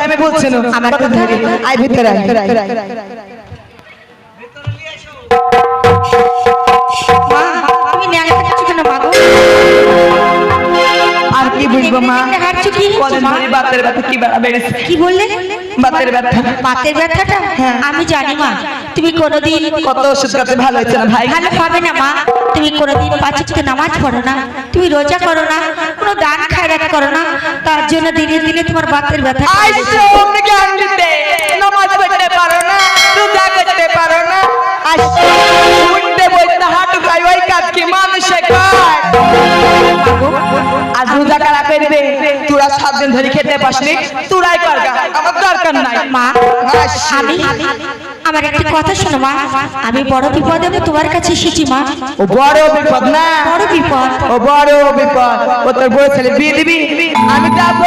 আমি বলছি না আমার কথা আয় ভিতরে আয় মা তুমি ন্যাংটা কিছু কেন মাগো আর কি বুঝবো মা হাঁটছো কি কদিন ধরে বাতের ব্যথা কি বেড়েছে কি বললে বাতের ব্যথা বাতের ব্যথাটা আমি জানি মা তুমি কোনোদিন কত ওষুধ খেতে ভালো হচ্ছে না ভাই ভালো হবে না মা তুমি কোনোদিন পাঁচ ওয়াক্ত নামাজ পড়ো না তুমি রোজা করো না কোনো দান খায়রাত করো না তার জন্য দিনে দিনে তোমার বাতের ব্যথা আইসো জ্ঞান দিতে নামাজ পড়তে পারো না রোজা করতে পারো না আইসো উঠতে বলতে হাঁটু খাই ওই কাজ কি মানুষে কয় আজ রোজা কারা করবে তোরা 7 দিন ধরে খেতে পাসনি তোরাই করগা আমার দরকার নাই মা আমি আমার একটা কথা শোনো মা আমি বড় বিপদে তোমার কাছে এসেছি মা ও বড় বিপদ না বড় বিপদ ও বড় বিপদ ও তোর বড় ছেলে বিয়ে দিবি আমি যাব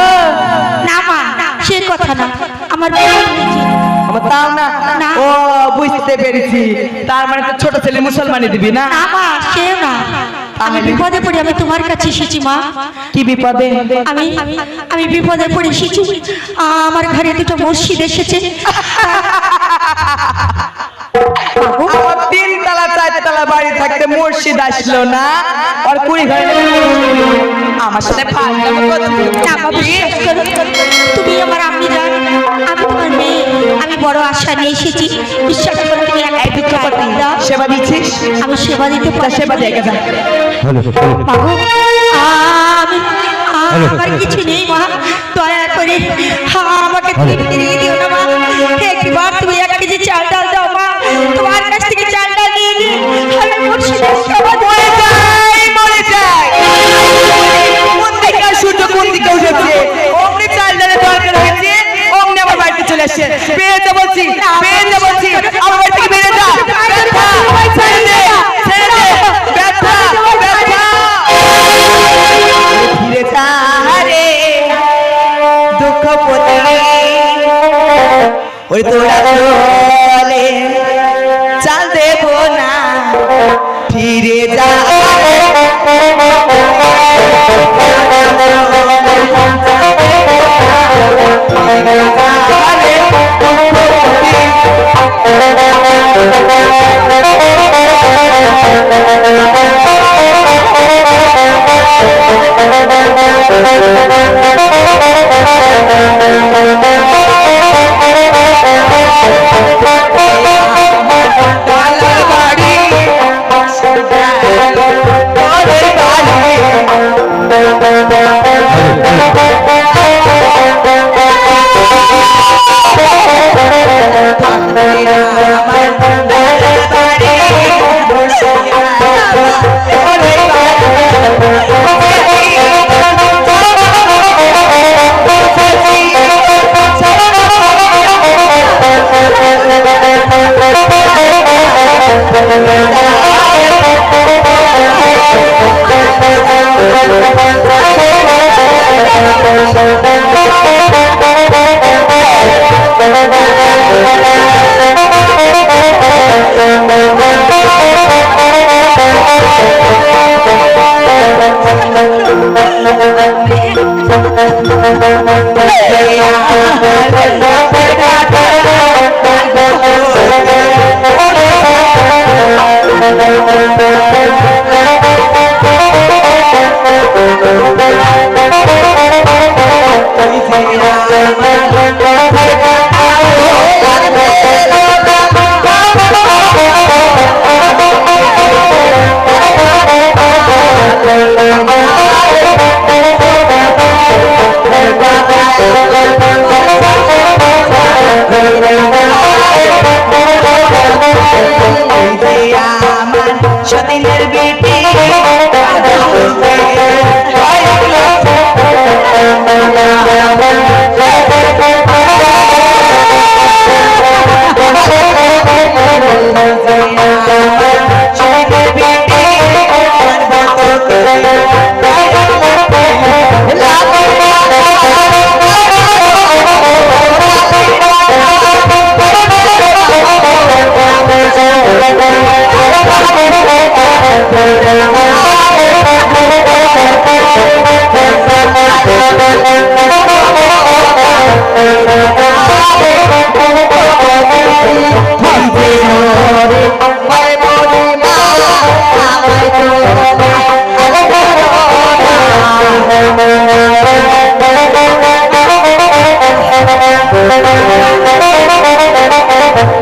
না মা সে কথা না আমার আমার তাও না ও বুঝতে পেরেছি তার মানে তো ছোট ছেলে মুসলমানি দিবি না না মা সে না আমি বিপদে পড়ে আমি তোমার কাছে এসেছি মা কি বিপদে আমি বিপদে পড়ে এসেছি আমার ঘরে দুটো মসজিদ এসেছে আমার 3 তলা 4 তলা বাড়ি থাকতে মসজিদ আসলো না আর কুড়ি ঘরে আমার সাথে ফাজলামো তুমি আমার আম্মি জান আমি তোমার মেয়ে আমি বড় আশা নিয়ে এসেছি বিশ্বাস করো তুমি এক ভিক্ষা করতে দাও সেবা দিচ্ছিস আমি সেবা দিতে পারি সেবা দিয়ে যা বাবু আমি আমার কিছু নেই মা দয়া করে আমাকে তুমি ফিরিয়ে দিও না মা একবার তুমি 1 কেজি চাল ডাল দাও মা তোমার কাছ থেকে চাল ডাল নিয়ে নি আমি মুর্শিদের সেবা মরে যাই কোন দিকে সূর্য কোন দিকে উঠেছে অমনি চাল ডালের দরকার হয়েছে অমনি আমার বাড়িতে চলে আসছে বেরিয়ে যা বলছি আমার বাড়ি থেকে বেরিয়ে যা ব্যথা ছেড়ে দে ব্যথা ফিরে যা রে দুঃখ পতি ওই তোরা চলে চাল দেব না ফিরে যা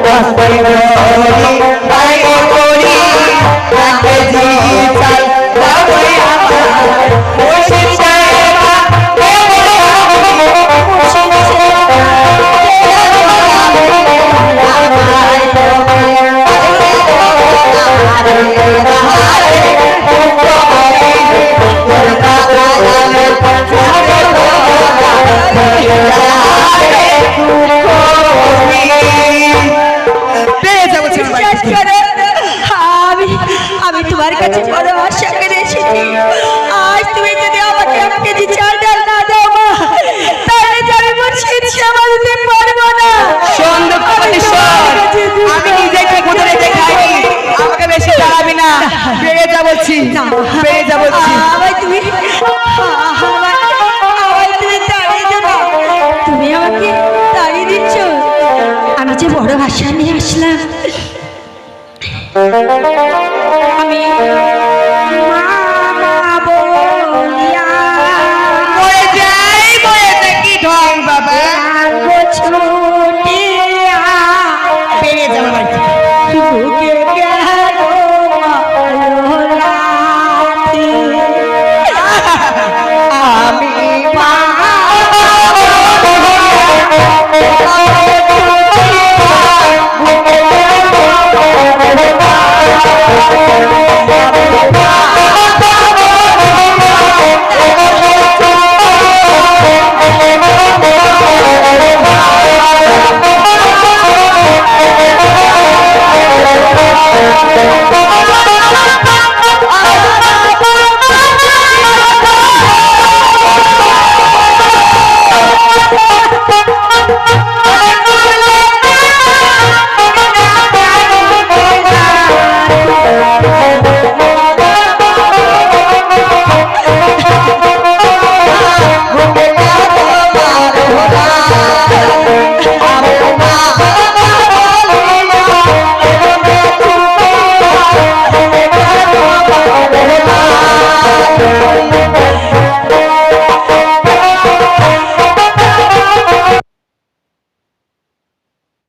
রাস্তায় গড়ি তাই করি রাতে জি চাল বাবুই আটা মুর্শিদ সাহেব পেয়ে যাবো বিশ্বাস করো, আমি আমি তোমার কাছে বড় আশা করে এসেছি। আজ তুমি যদি আমাকে 1 কেজি চাল ডাল না দাও মা, তাহলে আমি মুর্শিদ সেবা দিতে পারবো না। আমি নিজে ঠিক মতো রেখে খাইনি, আমাকে বেশি দাঁড়াবি না। পেয়ে যা বলছি, পেয়ে যা বলছি। আমায় তুমি তাড়িয়ে দেবো। তুমি আমাকে তাড়িয়ে দিচ্ছ। আমি যে বড় আশা নিয়ে আসলাম। আমি মা বলিয়া মরে যাই, মরে থাকি ঢং বাবা। ছুটিয়া পেয়ে যাবো বাড়ি। বুকে